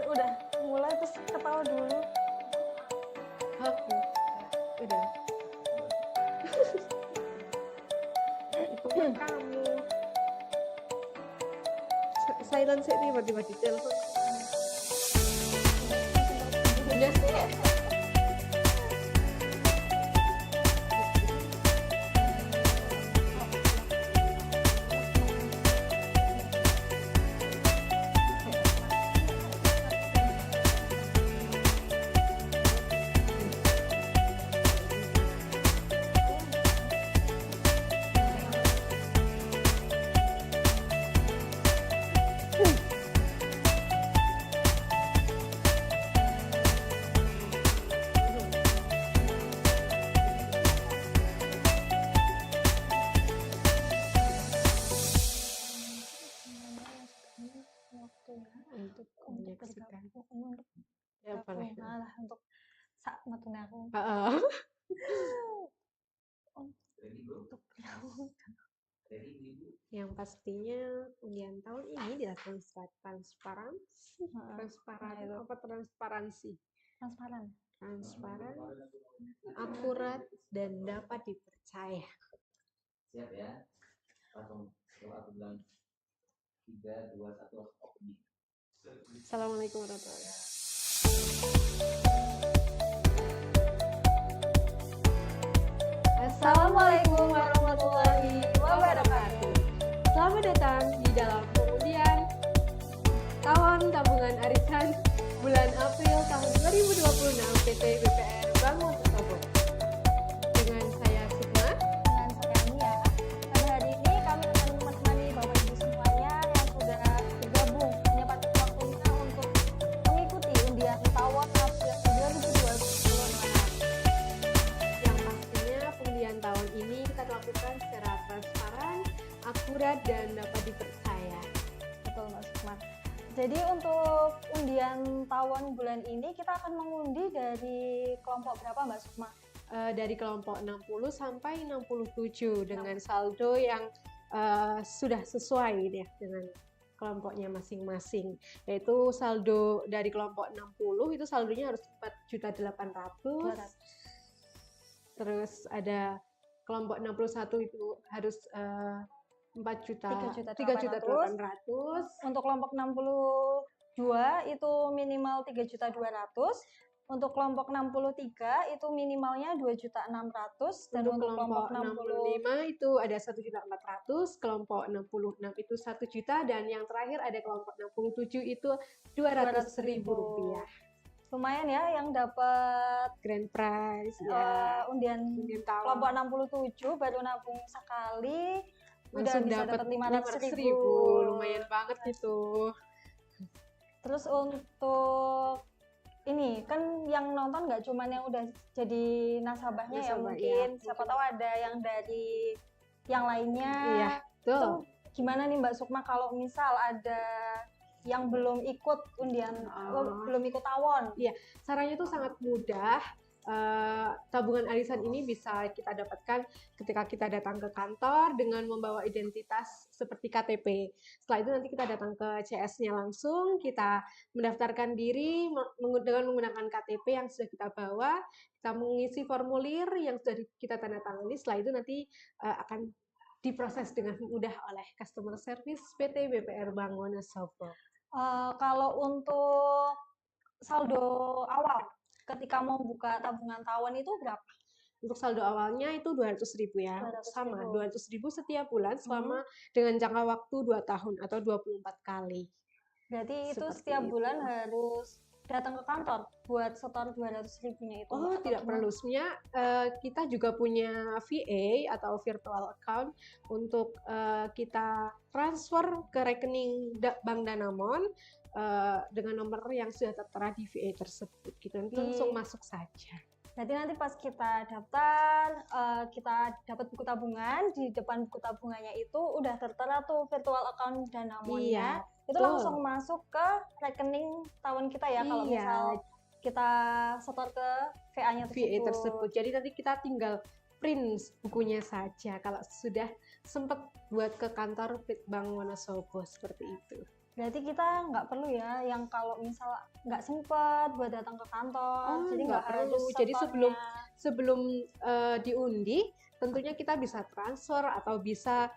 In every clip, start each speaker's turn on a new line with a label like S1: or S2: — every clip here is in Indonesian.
S1: udah mulai terus ketawa dulu.
S2: Oke, udah. Itu kamu. Silent sih tiba-tiba di telepon. Udah sih. Untuk menyaksikan ya boleh.
S1: Untuk sak metune aku.
S2: Yang pastinya undian tahun ini dilakukan secara transparan, transparansi, transparan, akurat dan dapat dipercaya.
S3: Siap ya. Langsung aku bilang 3, 2, 1 opening.
S2: Assalamualaikum warahmatullahi wabarakatuh. Assalamualaikum warahmatullahi wabarakatuh. Selamat datang di dalam pengundian tahun tabungan arisan bulan April tahun 2026 PT BPR Bank Wonosobo. Dengan saya Sukma.
S1: Dengan saya Mia. Pada hari ini kami akan menemani Bapak Ibu semuanya yang sudah bergabung menyempatkan waktunya untuk mengikuti undian tawon April 2026.
S2: Yang pastinya pengundian tahun ini kita lakukan secara transparan, akurat dan dapat dipercaya.
S1: Betul Mbak Sukma. Jadi untuk undian tawon bulan ini kita akan mengundi dari kelompok berapa Mbak Sukma?
S2: Dari kelompok 60 sampai 67 dengan saldo yang sudah sesuai ya dengan kelompoknya masing-masing, yaitu saldo dari kelompok 60 itu saldonya harus 4.800.000. Terus ada kelompok 61 itu harus 3.800.000.
S1: Untuk kelompok 62 itu minimal 3.200.000. Untuk kelompok 63 itu minimalnya 2.600.000 dan untuk kelompok
S2: 65 itu ada 1.400.000, kelompok 66 itu 1 juta dan yang terakhir ada kelompok 67 itu 200.000 rupiah.
S1: Lumayan ya yang dapat
S2: Grand prize
S1: ya. Undian kelompok 67 baru nabung sekali
S2: langsung
S1: udah bisa dapat 500.000.
S2: Lumayan banget gitu.
S1: Terus untuk ini kan yang nonton nggak cuman yang udah jadi nasabahnya ya mungkin, siapa tahu ada yang dari yang lainnya.
S2: Iya, betul.
S1: Itu gimana nih Mbak Sukma kalau misal ada yang belum ikut undian, belum ikut tawon?
S2: Iya, caranya itu sangat mudah. Tabungan arisan ini bisa kita dapatkan ketika kita datang ke kantor dengan membawa identitas seperti KTP. Setelah itu nanti kita datang ke CS-nya langsung, kita mendaftarkan diri dengan menggunakan KTP yang sudah kita bawa, kita mengisi formulir yang sudah kita tanda tangani. Setelah itu nanti akan diproses dengan mudah oleh customer service PT BPR Bank Wonosobo.
S1: Kalau untuk saldo awal ketika mau buka tabungan tawon itu berapa?
S2: Untuk saldo awalnya itu 200.000 ya,
S1: 200.000.
S2: sama 200.000 setiap bulan selama dengan jangka waktu 2 tahun atau 24 kali.
S1: Berarti itu setiap bulan harus datang ke kantor buat setor 200.000-nya itu?
S2: Oh, tidak perlu. Sebenarnya kita juga punya VA atau virtual account untuk kita transfer ke rekening Bank Danamon dengan nomor yang sudah tertera di VA tersebut. Gitu. Nanti langsung masuk saja.
S1: Jadi nanti pas kita daftar, kita dapat buku tabungan, di depan buku tabungannya itu udah tertera tuh virtual account Danamonnya.
S2: Iya,
S1: itu langsung masuk ke rekening tawon kita ya, kalau misal kita setor ke VA-nya
S2: tersebut. Jadi nanti kita tinggal print bukunya saja kalau sudah sempat buat ke kantor Bank Wonosobo seperti itu.
S1: Berarti kita nggak perlu ya yang kalau misal nggak sempet buat datang ke kantor,
S2: Oh,
S1: jadi
S2: nggak
S1: nggak harus
S2: perlu. Jadi
S1: setornya.
S2: sebelum diundi, tentunya kita bisa transfer atau bisa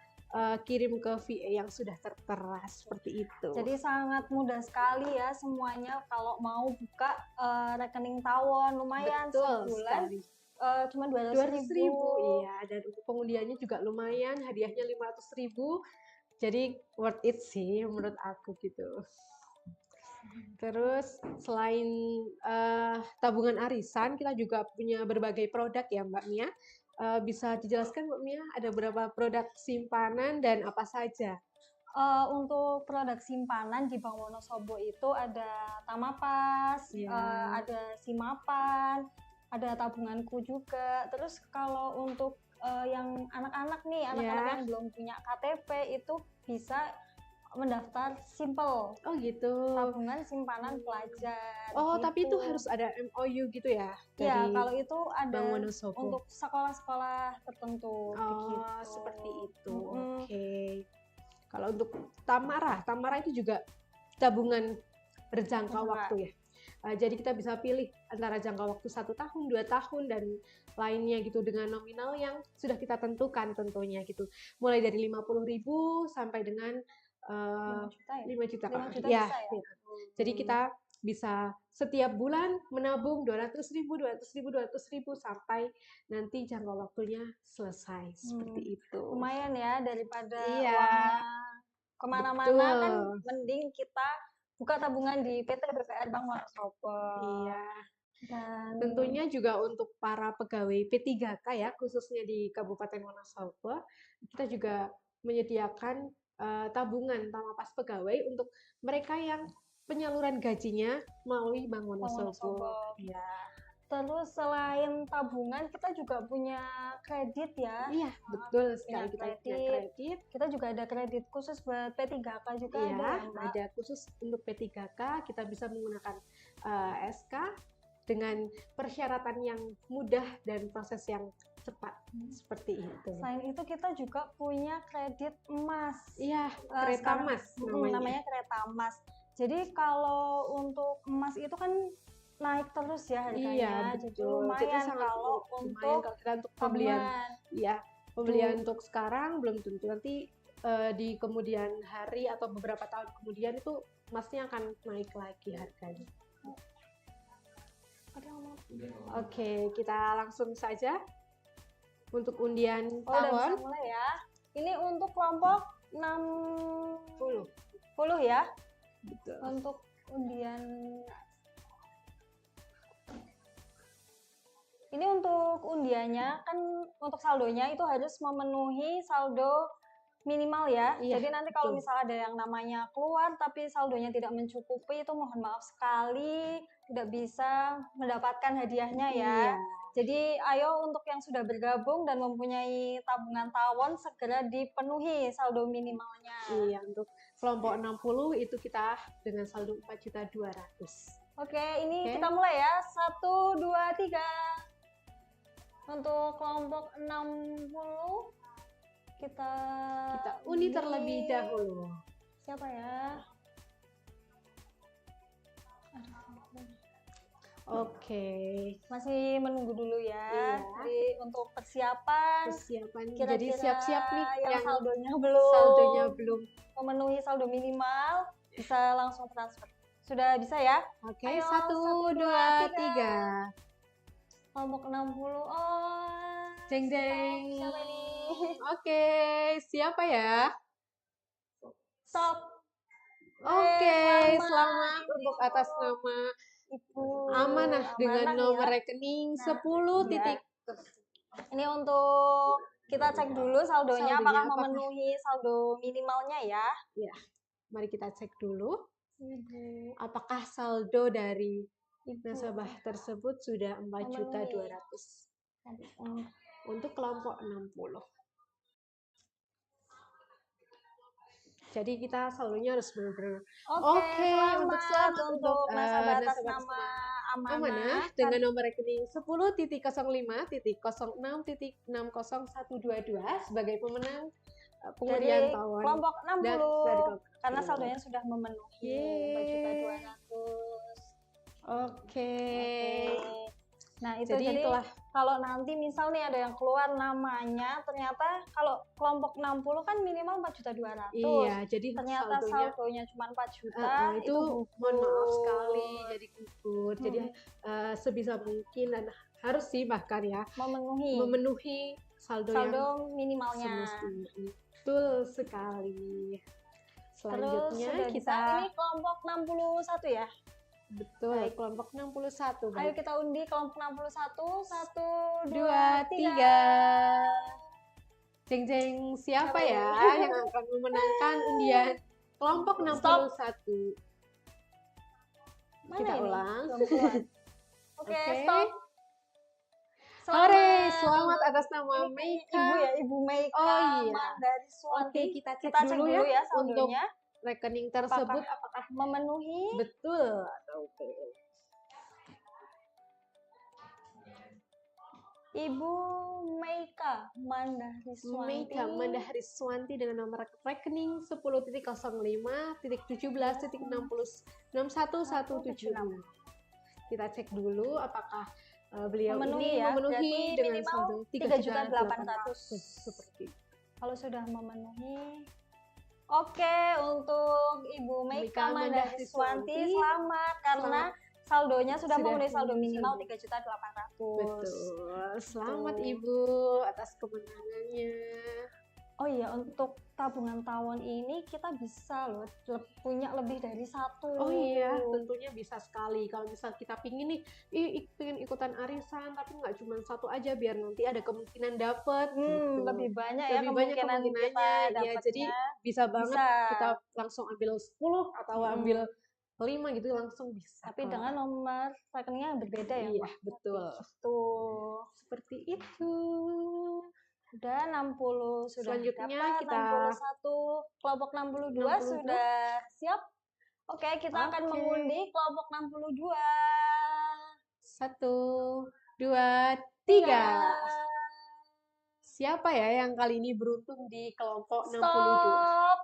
S2: kirim ke VA yang sudah tertera seperti itu.
S1: Jadi sangat mudah sekali ya semuanya kalau mau buka rekening tawon, lumayan
S2: betul
S1: sebulan
S2: sekali.
S1: cuma 200.000.
S2: 200.000, iya. Dan untuk pengundiannya juga lumayan, hadiahnya 500.000. Jadi worth it sih menurut aku gitu. Terus selain tabungan arisan, kita juga punya berbagai produk ya Mbak Mia. Bisa dijelaskan Mbak Mia ada berapa produk simpanan dan apa saja?
S1: Untuk produk simpanan di Bank Wonosobo itu ada Tamapas,
S2: Ya.
S1: ada Simapan, ada tabunganku juga. Terus kalau untuk yang anak-anak nih, anak-anak
S2: Ya.
S1: yang belum punya KTP itu bisa mendaftar Simple,
S2: Oh gitu.
S1: tabungan simpanan pelajar.
S2: Oh, tapi itu
S1: gitu.
S2: harus ada MOU gitu ya
S1: Ya,
S2: dari
S1: kalau itu
S2: Bank
S1: ada
S2: Wonosobo.
S1: untuk sekolah-sekolah tertentu.
S2: Oh,
S1: begitu.
S2: seperti itu.
S1: Mm-mm.
S2: Oke. Kalau untuk Tamara itu juga tabungan berjangka
S1: Berjangka.
S2: waktu ya. Jadi kita bisa pilih antara jangka waktu 1 tahun, 2 tahun, dan lainnya gitu dengan nominal yang sudah kita tentukan tentunya gitu. Mulai dari 50.000 sampai dengan
S1: 5 juta ya?
S2: 5 juta.
S1: 5 juta
S2: Ya,
S1: bisa ya?
S2: ya. Jadi kita bisa setiap bulan menabung 200.000, 200.000, 200.000 sampai nanti jangka waktunya selesai. Seperti itu.
S1: Lumayan ya daripada
S2: Iya.
S1: uangnya kemana-mana
S2: Betul.
S1: kan mending kita buka tabungan di PT BPR Bank Wonosobo.
S2: Iya.
S1: Dan
S2: Tentunya juga untuk para pegawai P3K ya, khususnya di Kabupaten Wonosobo, kita juga menyediakan tabungan Tamapas pegawai untuk mereka yang penyaluran gajinya melalui Bank
S1: Bank
S2: Wonosobo.
S1: Wonosobo.
S2: Iya.
S1: Terus selain tabungan kita juga punya kredit ya.
S2: Iya, betul sekali, kita
S1: kredit.
S2: punya kredit.
S1: Kita juga ada kredit khusus buat P3K juga ada
S2: Iya,
S1: ya, Mbak?
S2: ada khusus untuk P3K, kita bisa menggunakan SK dengan persyaratan yang mudah dan proses yang cepat, seperti itu.
S1: Selain itu kita juga punya kredit emas.
S2: Iya, kereta
S1: Sekarang-
S2: emas
S1: namanya kereta emas. Jadi kalau untuk emas itu kan naik terus ya harganya.
S2: Iya,
S1: Jadi
S2: betul.
S1: lumayan
S2: sangat
S1: kalau
S2: lumayan
S1: untuk
S2: kalau kita untuk pembelian.
S1: tabungan.
S2: Iya, pembelian untuk sekarang belum tentu, nanti di kemudian hari atau beberapa tahun kemudian itu emasnya akan naik lagi harganya. Oke, kita langsung saja untuk undian
S1: Oh, udah bisa
S2: tawon.
S1: mulai ya. Ini untuk kelompok 60
S2: 10.
S1: ya.
S2: Betul.
S1: Untuk undian ini untuk undiannya kan untuk saldonya itu harus memenuhi saldo minimal ya.
S2: Iya,
S1: Jadi nanti kalau
S2: betul.
S1: misal ada yang namanya keluar tapi saldonya tidak mencukupi itu mohon maaf sekali tidak bisa mendapatkan hadiahnya ya.
S2: Iya.
S1: Jadi ayo untuk yang sudah bergabung dan mempunyai tabungan tawon segera dipenuhi saldo minimalnya.
S2: Iya, untuk kelompok 60 itu kita dengan saldo 4.200.000.
S1: Oke, ini
S2: Oke.
S1: kita mulai ya. 1, 2, 3. Untuk kelompok 60 kita
S2: undi terlebih dahulu.
S1: Siapa ya?
S2: Oke.
S1: Masih menunggu dulu ya.
S2: Iya.
S1: Jadi untuk persiapan
S2: Persiapan. Jadi
S1: kira-kira
S2: siap-siap nih
S1: yang
S2: yang
S1: saldonya belum
S2: memenuhi
S1: saldo minimal bisa langsung transfer. Sudah bisa ya?
S2: Oke,
S1: Ayo,
S2: 1, 2, 3.
S1: Kelompok 60. Oh.
S2: Jeng jeng.
S1: Siapa ini?
S2: Oke, siapa ya?
S1: Stop.
S2: Oke,
S1: selamat.
S2: selamat untuk atas nama
S1: Ibu
S2: Amanah dengan
S1: Amanah
S2: nomor
S1: ya.
S2: rekening
S1: Nah,
S2: 10
S1: iya.
S2: titik.
S1: Ini untuk kita cek dulu saldonya, apakah
S2: Saldonya apakah-
S1: memenuhi saldo minimalnya ya.
S2: Mari kita cek dulu
S1: Ibu,
S2: apakah saldo dari
S1: Ibu.
S2: nasabah tersebut sudah 4.200.000 untuk kelompok 60. Jadi kita saldonya harus benar-benar
S1: Oke,
S2: selamat
S1: untuk
S2: untuk,
S1: nasabah atas
S2: nasabah
S1: nama
S2: Amanah
S1: Amanah
S2: dengan nomor rekening 10.05.06.60.122 sebagai pemenang pengundian
S1: dari
S2: tawon
S1: kelompok
S2: dari
S1: 60
S2: kelompok
S1: karena
S2: 60.
S1: saldonya sudah memenuhi
S2: Yeay.
S1: 4.200.000.
S2: Oke.
S1: Oke. Nah, itu
S2: Jadi
S1: jadi
S2: itulah.
S1: kalau nanti misal nih ada yang keluar namanya, ternyata kalau kelompok 60 kan minimal 4.200.000.
S2: Iya, jadi
S1: Ternyata saldonya cuma 4 juta,
S2: itu mohon maaf sekali jadi gugur. Jadi
S1: Hmm.
S2: sebisa mungkin dan harus sih bahkan ya
S1: memenuhi
S2: saldo
S1: saldo minimalnya.
S2: semestinya. Betul sekali.
S1: Terus
S2: Selanjutnya
S1: sudah bisa
S2: kita
S1: ini kelompok 61 ya.
S2: betul
S1: Baik.
S2: kelompok 61.
S1: Ayo
S2: Baik.
S1: kita undi kelompok 61. 1,
S2: 2,
S1: 2, 3.
S2: 3. Jeng jeng, siapa
S1: Siapa
S2: ya
S1: ini?
S2: yang akan memenangkan undian kelompok 61?
S1: Mana
S2: Kita
S1: ini?
S2: ulang.
S1: Belum keluar. Oke,
S2: Oke.
S1: stop.
S2: Hore, selamat atas nama
S1: Ini
S2: Meika.
S1: Ibu ya, Ibu Meika
S2: Oh iya.
S1: Mandari Suwanti.
S2: Oke, kita cek
S1: Kita cek
S2: dulu
S1: dulu ya
S2: untuk
S1: saldonya.
S2: rekening tersebut apakah
S1: Memenuhi.
S2: betul atau belum.
S1: Ibu Meika Mandari Suwanti.
S2: Meika Mandahari Suwanti dengan nomor rekening 10.017.17.6061.176. Kita cek dulu apakah beliau
S1: Memenuhi
S2: ini
S1: ya,
S2: memenuhi
S1: berarti
S2: dengan
S1: minimal
S2: saldo
S1: 3.800.000.
S2: seperti itu.
S1: Kalau sudah memenuhi. Oke, untuk Ibu Meika
S2: Meika
S1: Mandari
S2: Mandahri
S1: Suwanti
S2: Suwanti,
S1: selamat karena saldonya sudah memenuhi saldo
S2: memenuhi
S1: minimal
S2: saldo.
S1: 3.800.000.
S2: Betul. Selamat
S1: Betul.
S2: Ibu atas kemenangannya.
S1: Oh iya, untuk tabungan tawon ini kita bisa loh punya lebih dari satu.
S2: Oh iya, tentunya bisa sekali. Kalau misal kita pingin nih, pengen ikutan arisan, tapi nggak cuma satu aja, biar nanti ada kemungkinan dapet. Gitu.
S1: Lebih banyak ya
S2: Lebih banyak
S1: kemungkinan kita
S2: kemungkinannya. Ya,
S1: dapatnya.
S2: jadi bisa banget
S1: Bisa.
S2: kita langsung ambil 10 atau ambil 5 gitu langsung bisa.
S1: Tapi dengan nomor rekeningnya yang berbeda ya,
S2: Iya,
S1: Mbak?
S2: betul.
S1: Tuh.
S2: Seperti itu.
S1: Udah 60 sudah
S2: Selanjutnya
S1: dapat,
S2: kita
S1: 61, kelompok 62
S2: 62.
S1: sudah siap. Oke, kita akan
S2: Oke.
S1: mengundi kelompok 62.
S2: 1, 2, 3. Siapa ya yang kali ini beruntung di kelompok 62?
S1: Stop.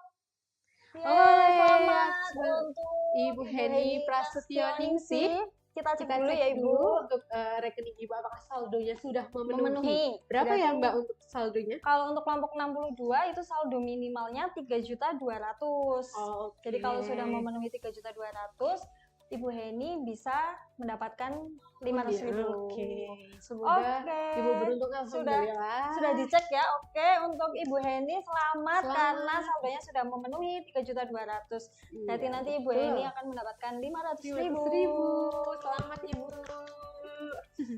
S2: Yeay,
S1: Selamat
S2: selamat.
S1: untuk
S2: Ibu Heni Prasetyo Ningsih.
S1: Kita cek
S2: Kita
S1: dulu
S2: cek
S1: ya Ibu.
S2: dulu untuk rekening Ibu apakah saldonya sudah memenuhi.
S1: Memenuhi.
S2: Berapa
S1: Berarti
S2: ya Mbak untuk saldonya?
S1: Kalau untuk kelompok 62 itu saldo minimalnya 3.200.000.
S2: Oh,
S1: Jadi kalau sudah memenuhi 3.200.000, Ibu Heni bisa mendapatkan 500.000.
S2: Oke. Semoga Ibu beruntung, alhamdulillah.
S1: Sudah dicek ya. Oke, untuk Ibu Heni selamat karena saldonya sudah memenuhi 3.200.000. Berarti nanti Ibu Heni akan mendapatkan 500.000.
S2: Selamat Ibu.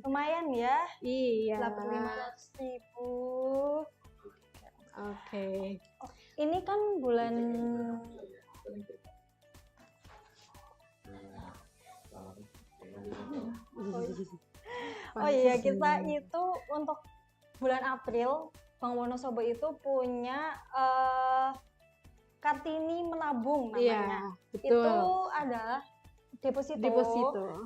S1: Lumayan ya.
S2: Iya.
S1: Dapat 500.000.
S2: Oke.
S1: Ini kan bulan Oh iya, kita itu untuk bulan April Bank Wonosobo itu punya Kartini Menabung namanya.
S2: Iya, betul.
S1: Itu adalah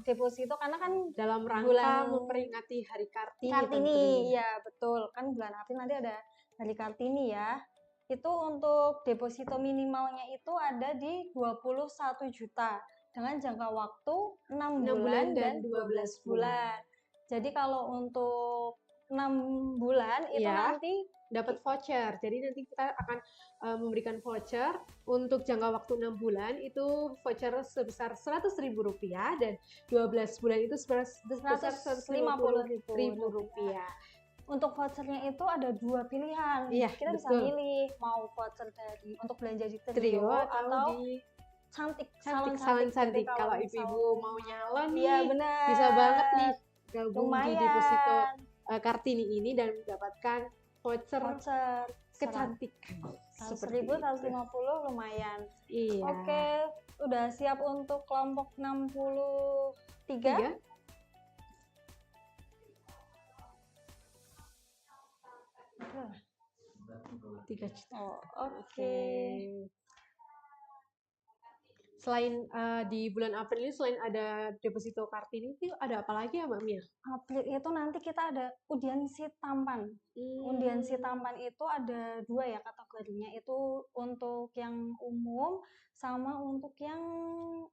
S1: deposito karena kan
S2: dalam rangka
S1: bulan
S2: memperingati Hari Kartini.
S1: Kartini, ya betul. Kan bulan April nanti ada Hari Kartini ya. Itu untuk deposito minimalnya itu ada di 21 juta dengan jangka waktu 6 bulan dan 12 bulan. Jadi kalau untuk 6 bulan itu
S2: Ya,
S1: nanti
S2: dapat voucher. Jadi nanti kita akan memberikan voucher untuk jangka waktu 6 bulan itu voucher sebesar Rp100.000 dan 12 bulan itu sebesar Rp150.000.
S1: Untuk vouchernya itu ada 2 pilihan.
S2: Iya,
S1: kita bisa
S2: betul.
S1: milih mau voucher dari untuk belanja di
S2: Trio
S1: Trio atau
S2: di
S1: cantik
S2: salon
S1: Jadi
S2: cantik. Kalau ibu-ibu mau nyalon nih,
S1: iya benar.
S2: bisa banget nih gabung di
S1: Lumayan.
S2: deposito Kartini ini dan mendapatkan voucher
S1: Voucher
S2: kecantikan.
S1: 100.000, 150 lumayan.
S2: Iya.
S1: Oke, udah siap untuk kelompok 63?
S2: 3 juta.
S1: Oh, oke.
S2: Selain di bulan April ini selain ada deposito Kartini itu ada apa lagi ya Mbak Mia?
S1: April itu nanti kita ada undian si tampan. Undian si tampan itu ada 2 ya kategorinya, itu untuk yang umum sama untuk yang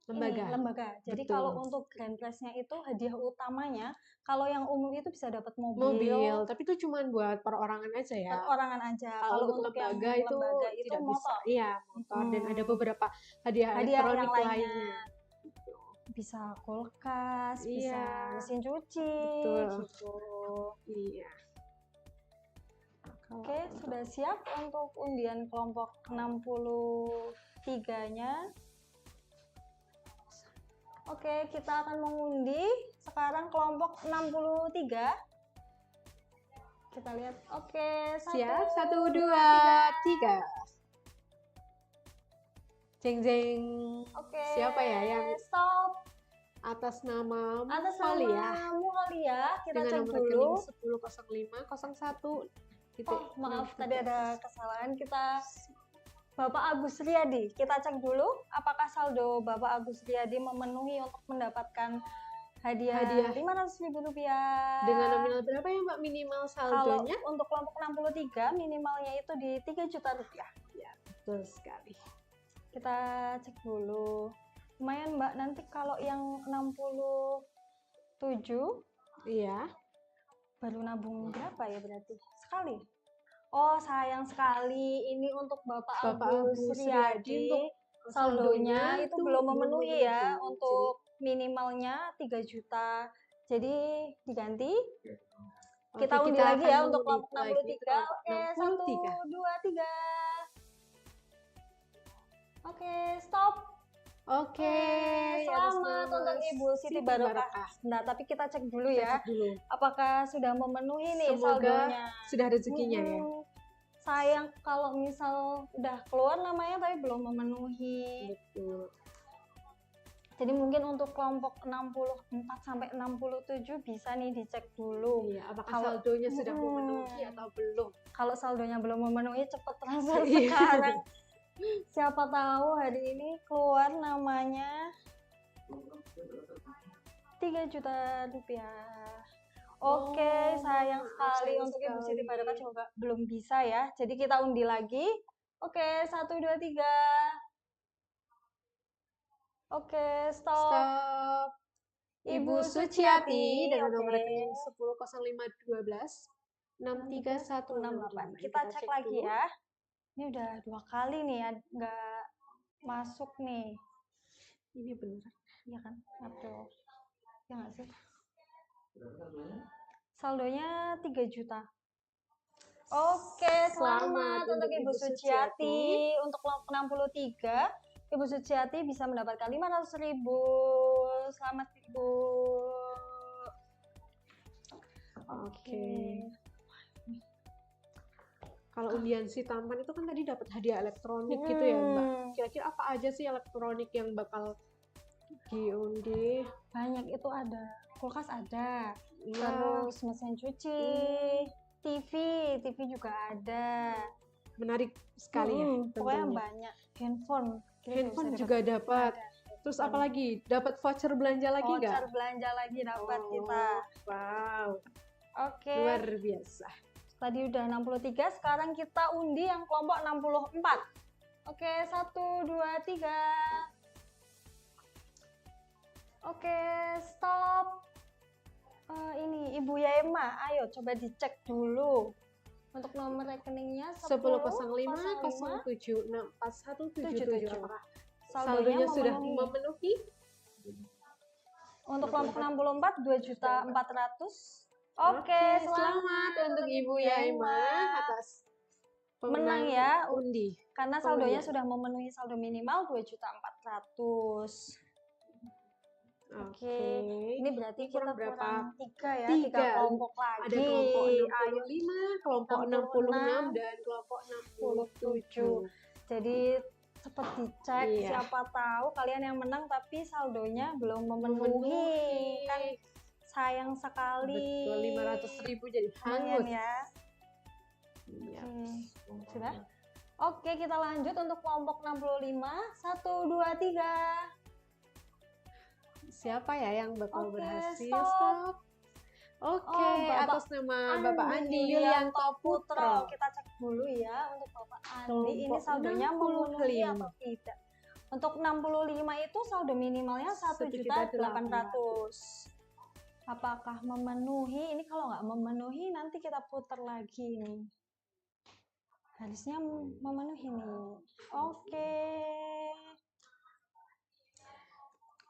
S2: Lembaga.
S1: lembaga. Jadi
S2: Betul.
S1: kalau untuk grand prize-nya itu hadiah utamanya, kalau yang umum itu bisa dapat
S2: Mobil, tapi itu cuma buat perorangan aja ya.
S1: perorangan aja.
S2: Kalau untuk
S1: yang
S2: lembaga itu tidak bisa.
S1: motor.
S2: Iya, motor dan ada bebeberapa hadiah
S1: Hadiah yang
S2: elektronik
S1: lainnya.
S2: lainnya.
S1: Bisa kulkas, bisa
S2: Iya.
S1: mesin cuci,
S2: Betul.
S1: gitu.
S2: Iya. Kalau
S1: Oke, sudah siap untuk undian kelompok 63-nya. Oke, kita akan mengundi sekarang kelompok 63. Kita lihat. Oke,
S2: siap, 1, 2, 3. Jeng jeng.
S1: Oke.
S2: Siapa ya yang
S1: stop?
S2: atas nama
S1: Atas
S2: Muhalia
S1: nama Muhalia, kita
S2: dengan
S1: cek
S2: nomor
S1: dulu.
S2: rekening 100501 titik
S1: Oh, maaf
S2: 6.
S1: tadi ada kesalahan. Kita Bapak Agus Riyadi, kita cek dulu apakah saldo Bapak Agus Riyadi memenuhi untuk mendapatkan hadiah Rp500.000.
S2: Dengan nominal berapa ya Mbak minimal saldonya?
S1: Kalau untuk kelompok 63 minimalnya itu di Rp3 juta.
S2: Ya, betul sekali.
S1: Kita cek dulu. Lumayan Mbak, nanti kalau yang 67
S2: Iya.
S1: baru nabung berapa ya berarti? Sekali. Oh, sayang sekali. Ini untuk Bapak Agus Riyadi.
S2: untuk
S1: Saldonya itu belum memenuhi ya.
S2: Jadi,
S1: Untuk minimalnya 3 juta. Jadi diganti.
S2: oke,
S1: Kita undi lagi ya
S2: akan
S1: untuk kelompok
S2: mengundi lagi
S1: 63.
S2: kelompok
S1: Oke,
S2: 63.
S1: 1, 2, 3. Oke, stop.
S2: Oke,
S1: Selamat untuk Ibu Siti Barokah. Nah, tapi kita cek dulu ya.
S2: Cek dulu.
S1: Apakah sudah memenuhi nih
S2: Semoga
S1: saldonya?
S2: sudah rezekinya ya.
S1: Sayang kalau misal udah keluar namanya tapi belum memenuhi.
S2: Betul.
S1: Jadi mungkin untuk kelompok 64 sampai 67 bisa nih dicek dulu.
S2: Iya, apakah
S1: Kalau-
S2: saldonya sudah memenuhi atau belum?
S1: Kalau saldonya belum memenuhi cepet transfer
S2: Iya.
S1: sekarang. Siapa tahu hari ini keluar namanya 3 juta rupiah. Oke,
S2: Oh,
S1: sayang sekali
S2: sayang
S1: untuk Ibu
S2: sekali.
S1: Siti Barokah coba belum bisa ya. Jadi kita undi lagi. Oke, 1, 2, 3. Oke, stop.
S2: Stop. Ibu Suciati dengan nomor rekening 100512 63168.
S1: Kita cek lagi ya. Ini udah 2 kali nih ya nggak masuk nih.
S2: Ini benar.
S1: Iya kan? April. Ya nggak sih?
S3: Berapa saldonya?
S1: Saldonya 3 juta. Oke, selamat untuk Ibu Suciati. Untuk kelompok 63, Ibu Suciati bisa mendapatkan 500.000. Selamat Ibu.
S2: Oke. Kalau undian si tampan itu kan tadi dapat hadiah elektronik gitu ya Mbak. Kira-kira apa aja sih elektronik yang bakal diundi?
S1: Banyak itu ada. Kulkas ada.
S2: Iya.
S1: Terus mesin cuci, TV juga ada.
S2: Menarik sekali ya.
S1: Pokoknya
S2: tentunya.
S1: banyak. Handphone. Kita
S2: Handphone
S1: bisa
S2: juga dapat.
S1: Ada.
S2: Terus apa lagi? Dapat voucher belanja lagi nggak?
S1: Voucher belanja lagi dapat kita.
S2: Wow,
S1: Oke.
S2: luar biasa.
S1: Tadi udah 63, sekarang kita undi yang kelompok 64. Oke, 1, 2, 3. Oke, stop. Ini Ibu Yaima, ayo coba dicek dulu. Untuk nomor rekeningnya
S2: 1005 076 4177. Apakah
S1: Saldonya
S2: saldonya sudah
S1: memenuhi.
S2: memenuhi?
S1: Untuk kelompok 64 2.400.000. Oke,
S2: selamat untuk Ibu Yaima atas
S1: menang ya
S2: undi.
S1: karena saldonya
S2: Pengundian.
S1: sudah memenuhi saldo minimal 2.400.000. Oke, ini berarti kita
S2: kurang berapa?
S1: kurang 3 ya,
S2: Tiga.
S1: 3 kelompok lagi.
S2: Ada kelompok
S1: Ayo,
S2: 65, kelompok 66 dan kelompok 67.
S1: jadi cepet dicek,
S2: Iya.
S1: siapa tahu kalian yang menang tapi saldonya belum memenuhi. Kan sayang sekali.
S2: Betul, 500.000 jadi
S1: Lumayan
S2: hangus.
S1: ya.
S2: Iya.
S1: Sudah? Oke, kita lanjut untuk kelompok 65. 1, 2, 3.
S2: Siapa ya yang bakal
S1: Oke,
S2: berhasil?
S1: stop.
S2: Stop. Oke,
S1: Bapak
S2: atas nama Bapak Andi
S1: Yulianto
S2: Yulianto Putro.
S1: Kita cek dulu ya untuk Bapak Andi ini
S2: Kelompok
S1: saldonya memenuhi
S2: 65.
S1: atau tidak. Untuk 65 itu saldo minimalnya 1.800.000. Apakah memenuhi? Ini kalau nggak memenuhi nanti kita putar lagi nih. Harusnya memenuhi nih. Oke.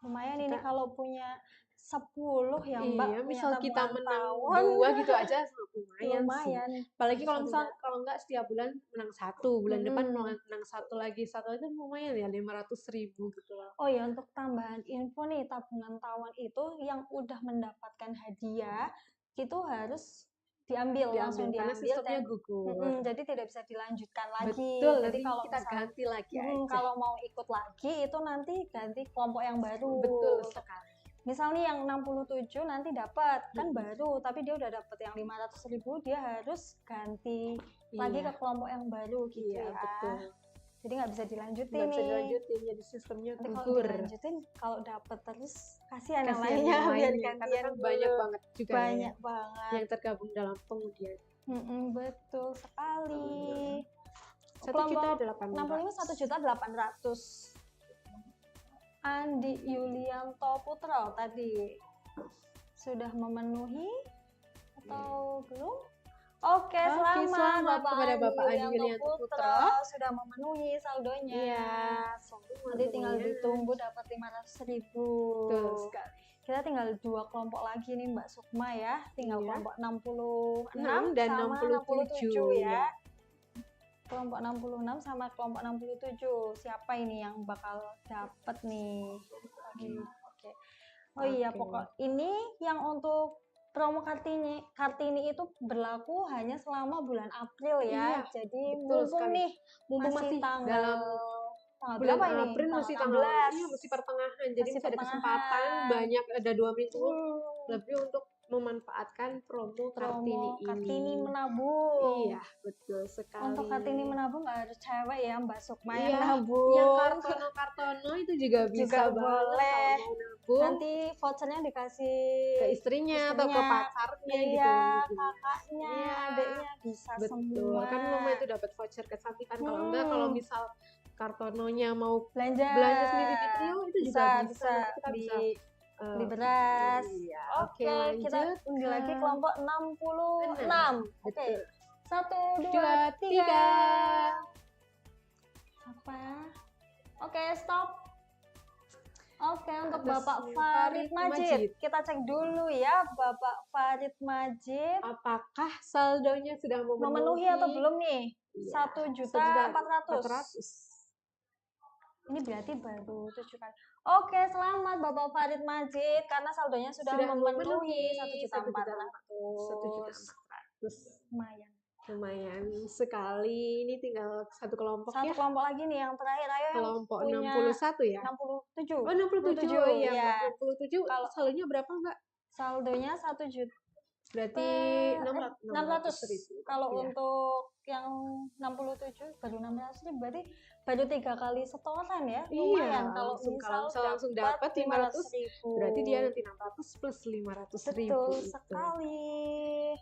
S1: Lumayan ini kalau punya 10 ya Mbak.
S2: Iya,
S1: punya
S2: misal kita
S1: tabungan
S2: menang
S1: tawon.
S2: 2 gitu aja lumayan sih.
S1: Lumayan.
S2: Apalagi kalau
S1: Bisa
S2: misal
S1: juga.
S2: kalau enggak setiap bulan menang 1, bulan depan menang 1 lagi, 1 itu lumayan ya 500.000 gitu loh.
S1: Oh ya, untuk tambahan info nih, tabungan tawon itu yang udah mendapatkan hadiah itu harus diambil langsung
S2: karena
S1: diambil
S2: sistemnya gugur.
S1: jadi tidak bisa dilanjutkan lagi.
S2: Betul,
S1: Jadi
S2: nanti
S1: kalau
S2: kita
S1: misalnya
S2: ganti lagi aja.
S1: kalau mau ikut lagi itu nanti ganti kelompok yang baru.
S2: Betul sekali.
S1: Misalnya yang 67 nanti dapat kan baru, tapi dia udah dapat yang 500.000, dia harus ganti lagi ke kelompok yang baru gitu
S2: Iya,
S1: ya.
S2: betul.
S1: Jadi nggak bisa dilanjutin
S2: Nggak bisa
S1: nih.
S2: dilanjutin, jadi sistemnya
S1: Nanti kalau
S2: gugur.
S1: dilanjutin, kalau dapat terus kasihan yang
S2: Kasihan
S1: lainnya
S2: yang
S1: biar
S2: lainnya, karena
S1: gantian
S2: kan
S1: dulu.
S2: banyak banget juga ya
S1: Banyak banget.
S2: yang tergabung dalam pengundian.
S1: Betul sekali.
S2: Kelompok
S1: 1.800.000. Andi Yulianto Putro tadi sudah memenuhi atau belum? Oke, selamat
S2: kepada Bapak Andi Yulianto Putro.
S1: Sudah memenuhi saldonya.
S2: Iya,
S1: Nanti tinggal ditunggu dapat 500.000.
S2: Betul sekali.
S1: Kita tinggal 2 kelompok lagi nih Mbak Sukma ya. Tinggal kelompok 66
S2: dan
S1: sama
S2: 67
S1: ya. Kelompok 66 sama kelompok 67. Siapa ini yang bakal dapat nih? Oke. Oh iya, pokok ini yang untuk promo Kartini itu berlaku hanya selama bulan April ya.
S2: Iya,
S1: Jadi
S2: betul
S1: mumpung
S2: sekali.
S1: nih,
S2: Masih
S1: tanggal
S2: dalam bulan
S1: berapa ini?
S2: April masih tanggal
S1: 16.
S2: iya masih pertengahan, jadi
S1: Masih
S2: masih ada kesempatan
S1: pertengahan.
S2: banyak, ada 2 minggu lebih untuk memanfaatkan promo
S1: Kartini menabung.
S2: Iya, betul sekali.
S1: Untuk Kartini menabung nggak harus cewek ya Mbak Sukma
S2: Iya,
S1: yang nabung.
S2: yang kartono itu juga bisa
S1: boleh.
S2: kalau mau nabung.
S1: Nanti vouchernya dikasih
S2: ke istrinya atau ke pacarnya gitu.
S1: Iya, kakaknya,
S2: Iya,
S1: adiknya bisa
S2: betul.
S1: semua.
S2: Kan mama itu dapat voucher kecantikan. Kalau enggak, kalau misal kartononya mau
S1: belanja
S2: sendiri di Trio itu juga bisa. Kita bisa
S1: beli beras.
S2: Iya.
S1: Oke, kita undi lagi kelompok 66. Oke. 1, 2, 3. Apa? Oke, stop. Oke, untuk Bapak Farid Majid. Kita cek dulu ya, Bapak Farid Majid.
S2: Apakah saldonya sudah
S1: memenuhi atau belum nih?
S2: Iya.
S1: 1.400.000. Ini berarti baru 7 kali. Oke, selamat Bapak Farid Majid karena saldonya sudah memenuhi 1.400.000.
S2: Lumayan sekali. Ini tinggal satu kelompok
S1: ya. Satu kelompok lagi nih yang terakhir. Ayo
S2: kelompok 61 ya?
S1: 67.
S2: Oh, 67. Iya. 67.
S1: Kalau
S2: saldonya berapa, Mbak?
S1: Saldonya 1 juta.
S2: Berarti
S1: 600.000. Kalau untuk yang 67 baru 600.000 berarti baru 3 kali setoran ya. Lumayan kalau
S2: langsung dapat 500.000. Berarti dia nanti 600 plus 500.000.
S1: Betul sekali.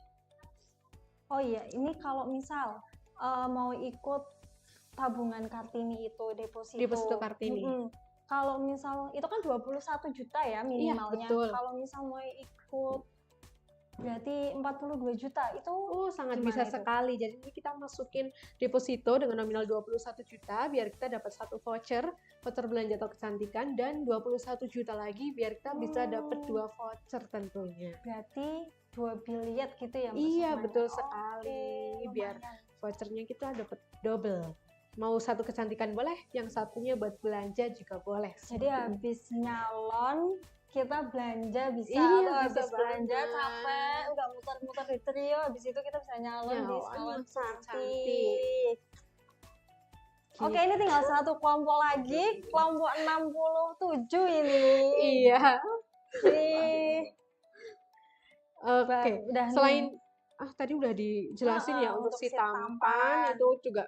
S1: Oh iya, ini kalau misal mau ikut tabungan Kartini itu deposito
S2: Kartini.
S1: Kalau misal itu kan 21 juta ya minimalnya.
S2: Iya,
S1: kalau misal mau ikut berarti 42 juta itu
S2: sangat bisa sekali. Jadi ini kita masukin deposito dengan nominal 21 juta biar kita dapat satu voucher belanja atau kecantikan, dan 21 juta lagi biar kita bisa dapat 2 voucher tentunya.
S1: Berarti 2 biliet gitu ya Mbak?
S2: Iya, betul sekali. Biar vouchernya kita dapat double. Mau satu kecantikan boleh, yang satunya buat belanja juga boleh.
S1: Jadi habis nyalon kita belanja bisa, habis belanja capek udah muter-muter di Trio, habis itu kita bisa nyalon di salon cantik. Oke, ini tinggal satu kelompok lagi, kelompok 67 ini.
S2: Iya.
S1: Oke,
S2: udah
S1: nih.
S2: Selain, tadi udah dijelasin ya, untuk si tampan itu juga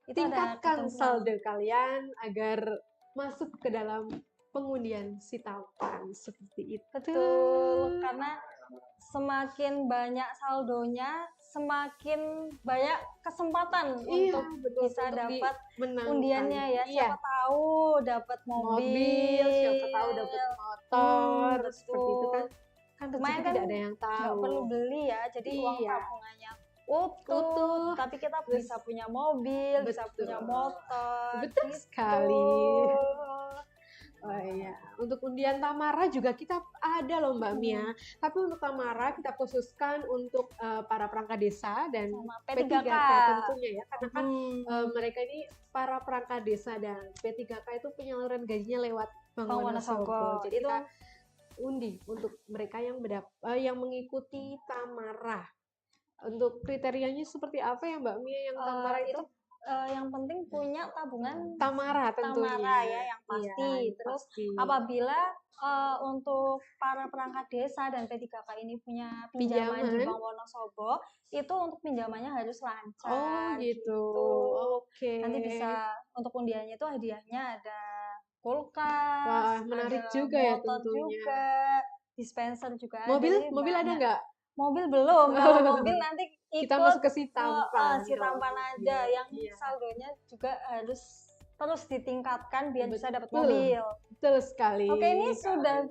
S1: Itu ada
S2: tingkatkan
S1: ketentuan.
S2: saldo kalian agar masuk ke dalam pengundian si tampan seperti itu.
S1: Betul, karena semakin banyak saldonya, semakin banyak kesempatan
S2: Iya,
S1: untuk
S2: betul,
S1: bisa
S2: untuk
S1: dapat
S2: dimenangkan.
S1: undiannya ya.
S2: Iya,
S1: Siapa tahu dapat
S2: mobil, siapa tahu dapat motor, seperti itu kan. Kan
S1: Lumayan
S2: rezeki
S1: kan,
S2: tidak ada yang
S1: nggak
S2: tahu.
S1: perlu beli ya, jadi uang
S2: Iya.
S1: tabungannya utuh,
S2: Utuh.
S1: tapi kita
S2: Terus-
S1: bisa punya mobil, bisa
S2: Betul.
S1: punya motor.
S2: Betul
S1: gitu.
S2: sekali. Oh iya, untuk undian Tamara juga kita ada loh Mbak Mia. Tapi untuk Tamara kita khususkan untuk para perangkat desa dan
S1: Sama
S2: P3K
S1: P3K.
S2: tentunya ya, karena kan
S1: Hmm.
S2: mereka ini para perangkat desa dan P3K itu penyaluran gajinya lewat Bank
S1: Bank
S2: Wonosobo.
S1: Wonosobo.
S2: Jadi
S1: Itu-
S2: kita undi untuk mereka yang yang mengikuti Tamara. Untuk kriterianya seperti apa ya Mbak Mia yang Tamara itu?
S1: Yang penting punya tabungan
S2: Tamara tentunya.
S1: Tamara ya, yang pasti.
S2: Iya, yang
S1: Terus
S2: pasti.
S1: apabila untuk para perangkat desa dan P3K ini punya pinjaman di
S2: Pinjaman?
S1: Bank Wonosobo, itu untuk pinjamannya harus lancar.
S2: Oh gitu. Oke.
S1: Nanti bisa untuk undiannya itu hadiahnya ada kulkas,
S2: Wah, menarik
S1: ada
S2: juga ya
S1: motor
S2: tentunya.
S1: juga, dispenser juga ada.
S2: Mobil,
S1: Jadi
S2: mobil ada
S1: banyak.
S2: nggak?
S1: Mobil belum. Kalau mobil nanti
S2: Kita
S1: ikut
S2: masuk ke si tampan.
S1: si tampan aja, yang
S2: Iya.
S1: saldonya juga harus terus ditingkatkan biar bisa dapat
S2: Betul.
S1: mobil.
S2: Betul sekali.
S1: Oke, ini sudah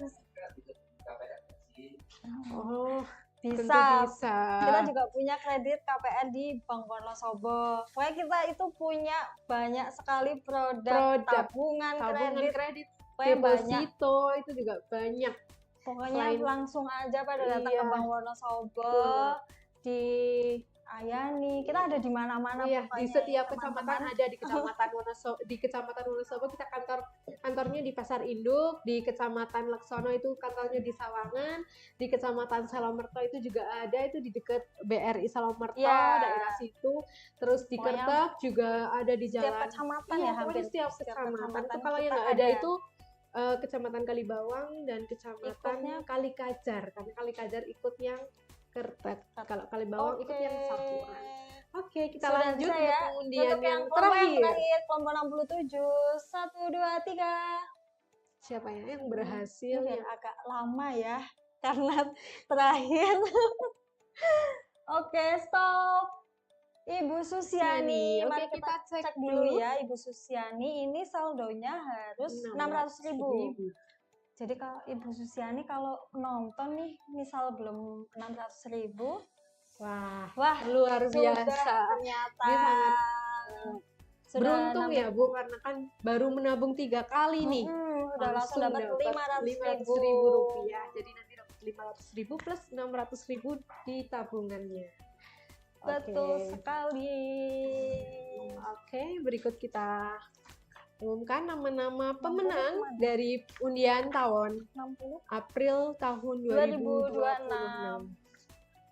S2: Oh, tentu
S1: bisa.
S2: bisa.
S1: Kita juga punya kredit KPR di Bank Wonosobo. Pokoknya kita itu punya banyak sekali produk tabungan,
S2: tabungan
S1: kredit,
S2: kredit,
S1: pokoknya banyak.
S2: deposito itu juga banyak.
S1: Pokoknya
S2: Selain-
S1: langsung aja pada datang
S2: Iya.
S1: ke Bank Wonosobo,
S2: Betul.
S1: di Ayani. Kita ada di mana-mana
S2: Iya, di
S1: pokoknya
S2: setiap
S1: ya,
S2: kecamatan
S1: teman-teman.
S2: ada di kecamatan Wonosobo. Di kecamatan Wonosobo kita kantornya di Pasar Induk, di kecamatan Laksono itu kantornya di Sawangan, di kecamatan Salomerto itu juga ada, itu di dekat BRI Salomerto,
S1: Iya.
S2: daerah situ. Terus di
S1: Pokoknya
S2: Kertek juga ada di
S1: Setiap
S2: jalan.
S1: kecamatan
S2: Iya,
S1: ya,
S2: pokoknya
S1: hampir
S2: setiap kecamatan. Itu kalau yang
S1: kita
S2: nggak ada itu kecamatan Kalibawang dan kecamatan
S1: Ikutnya-
S2: Kalikajar, karena Kalikajar ikut yang Kertek. Kalau Kalibawang ikut yang Sapuan. Oke, kita
S1: Sudah
S2: lanjut
S1: bisa
S2: untuk
S1: ya.
S2: pengundian
S1: Untuk
S2: yang
S1: kelompok
S2: terakhir.
S1: kelompok 67. 1, 2, 3.
S2: Siapa ya yang berhasil?
S1: Ini
S2: Yang...
S1: agak lama ya, karena terakhir. Oke, stop. Ibu Susiani.
S2: Oke,
S1: Mari
S2: kita cek
S1: dulu ya, Ibu Susiani. Ini saldonya harus 600.000. Jadi kalau Ibu Susiani kalau nonton nih, misal belum 600.000,
S2: Wah, luar
S1: sudah
S2: biasa.
S1: ternyata
S2: Dia sangat
S1: sudah
S2: beruntung ya Bu, karena kan baru menabung 3 kali nih.
S1: udah langsung dapat 500.000
S2: rupiah. Jadi nanti dapat 500.000 plus 600.000 di tabungannya.
S1: Betul
S2: Oke.
S1: sekali.
S2: Oke, berikut kita umumkan nama-nama pemenang dari undian tahun
S1: 60
S2: April tahun 2026.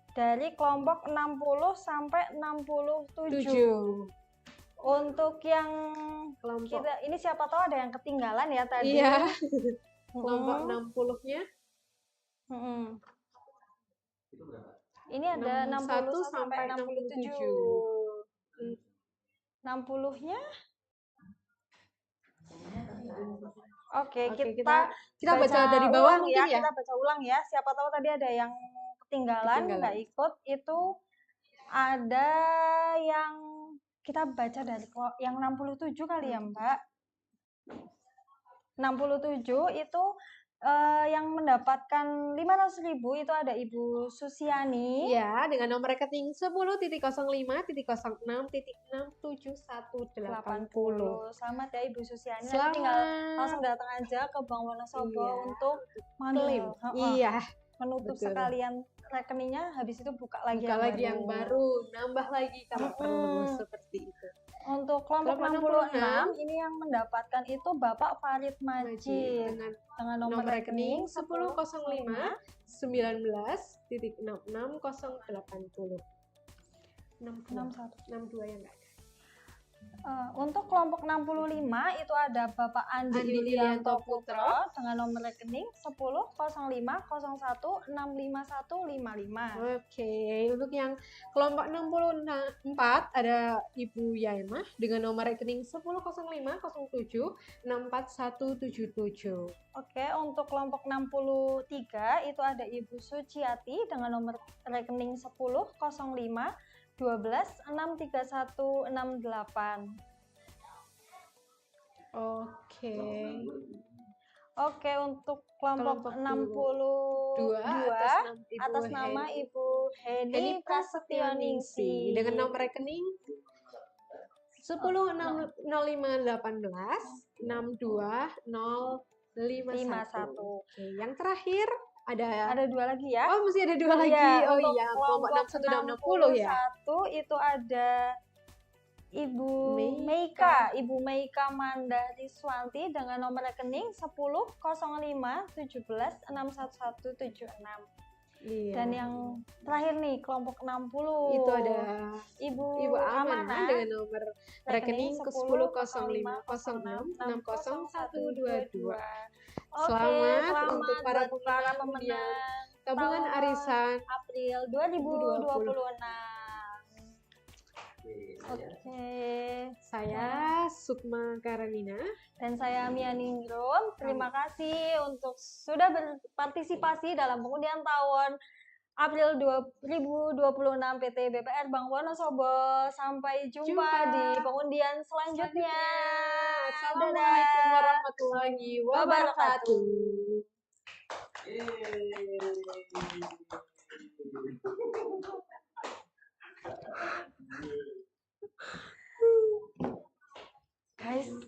S1: dari kelompok 60 sampai 67.
S2: 7
S1: Untuk yang
S2: kelompok.
S1: kita ini siapa tahu ada yang ketinggalan ya tadi.
S2: Iya,
S1: Mm-mm.
S2: kelompok 60-nya
S1: Mm-mm.
S3: Itu berapa?
S1: Ini ada
S2: 61
S1: 61 sampai 67. 60-nya? Oke,
S2: Oke,
S1: kita
S2: baca dari bawah
S1: ulang
S2: mungkin ya.
S1: Kita baca ulang ya. Siapa tahu tadi ada yang ketinggalan, nggak ikut. Itu ada yang kita baca dari yang 67 kali ya, Mbak. 67 itu yang mendapatkan 500.000 itu ada Ibu Susiani.
S2: Iya, dengan nomor rekening 10.05.06.67180.
S1: Selamat ya Ibu Susiani. Nanti tinggal langsung
S2: Selamat
S1: datang aja ke Bank Wonosobo
S2: Iya.
S1: untuk
S2: klaim.
S1: Heeh.
S2: Iya,
S1: menutup
S2: betul.
S1: sekalian rekeningnya, habis itu buka lagi
S2: buka lagi yang baru, nambah lagi kalau perlu seperti itu.
S1: Untuk kelompok
S2: Kelompok
S1: 66 ini yang mendapatkan itu Bapak Farid Majid
S2: Dengan
S1: dengan
S2: nomor
S1: nomor
S2: rekening
S1: rekening
S2: 10.05 19.66080.
S1: 61.
S2: 62 yang enggak ada.
S1: Untuk kelompok 65 itu ada Bapak Andi
S2: Andi
S1: Yulianto
S2: Yulianto
S1: Putro dengan nomor rekening 10.05.01.65155.
S2: Oke, untuk yang kelompok 64 ada Ibu Yaimah dengan nomor rekening 10.05.07.64177.
S1: Oke, untuk kelompok 63 itu ada Ibu Suciati dengan nomor rekening 10.05.12.63168.
S2: Oke.
S1: Oke, untuk kelompok
S2: Kelompok
S1: 62 atas nama Ibu Heni
S2: Heni
S1: Prasetyoningsih
S2: dengan nomor rekening 10.18 62 051. Oke, yang terakhir ada
S1: dua lagi ya.
S2: Oh, masih ada dua lagi.
S1: Iya,
S2: Oh
S1: untuk
S2: iya, kelompok 61 dan 60 ya.
S1: itu ada Ibu
S2: Meika.
S1: Ibu Meika Mandariswanti dengan nomor rekening 10.05.17.61176.
S2: Iya.
S1: Dan yang terakhir nih kelompok 60
S2: itu ada
S1: Ibu
S2: Amanah dengan nomor rekening
S1: 10.05.06.60.122.
S2: 10.05.06.60.122.
S1: Oke,
S2: Selamat untuk para
S1: buat para
S2: pemenang
S1: pemenang
S2: tabungan
S1: tahun
S2: arisan
S1: April 2026.
S3: Oke.
S1: Oke,
S2: Saya Sukma Karamina.
S1: dan saya Mia Ningrum. Terima kasih untuk sudah berpartisipasi dalam pengundian tahun April 2026 PT BPR Bank Wonosobo. Sampai jumpa di pengundian selanjutnya.
S2: Assalamualaikum warahmatullahi wabarakatuh.
S3: Yeay.